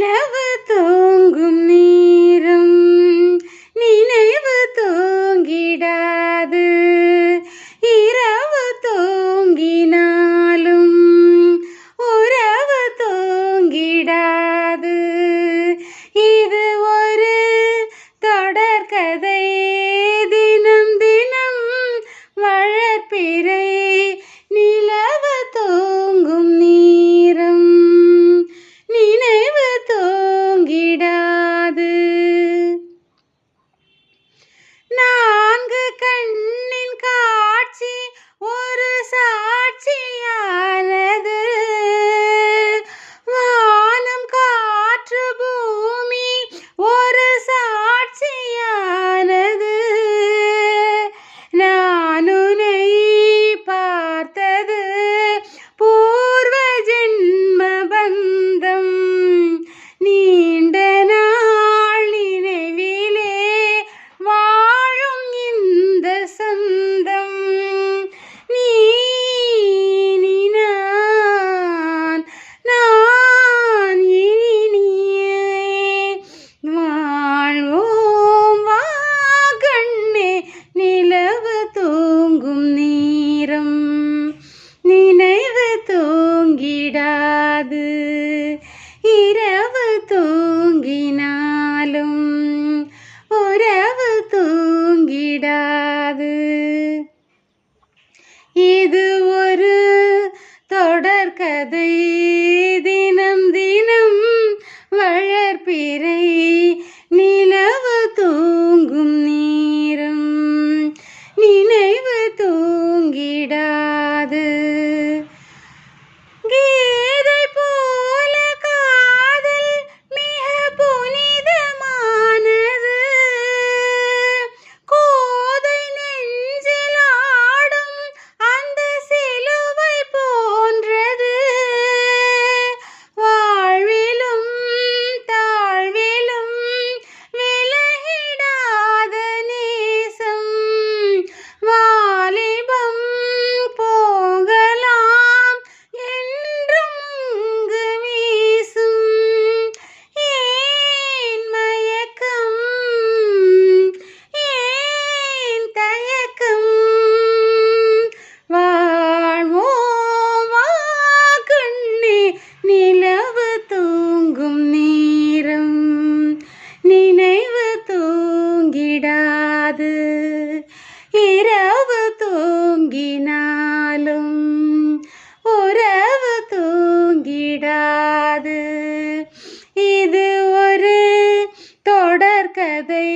நிலவு தூங்கும் நேரம் நினைவு தூங்கிடாது. இரவு தூங்கினாலும் உறவு தூங்கிடாது. இது ஒரு தொடர்கதை, தினம் தினம் வளர்ப்பிறை. நிலவு தூங்கும் நேரம் நினைவு தூங்கிடாது. நான்கு கண்ணின் காட்சி ஒரு சாட்சியானது. வானம் காற்று பூமி ஒரு சாட்சியானது. நான் உன்னை பார்த்தது பூர்வ ஜென்ம பந்தம். நீண்ட நாள் நினைவிலே வாழும் இந்த சொந்தம். நீ நான் இனி நீயே வாழ்வோம் வா கண்ணே. நிலவு தூங்கும் நேரம் நினைவு தூங்கிடாது. இரவு தூங்கினாலும் உறவு தூங்கிடாது. இது ஒரு தொடர்கதை, தினம் தினம் வளர்ப்பிறை. நிலவு தூங்கும் நேரம் நினைவு தூங்கிடாது. கீதை போல காதல் மிக புனிதமானது. கோதை நெஞ்சில் ஆடும் அந்த சிலுவை போன்றது. வாழ்விலும் தாழ்விலும் விலகிடாத நேசம். வாலிபம் போகலாம் என்றும் இங்கு வீசும். ஏன் மயக்கம், ஏன் தயக்கம். வாழ்வோம் வா கண்ணே. நிலவு தூங்கும் நேரம் நினைவு தூங்கிடாது. இரவு தூங்கினாலும் உறவு தூங்கிடாது. இது ஒரு தொடர்கதை.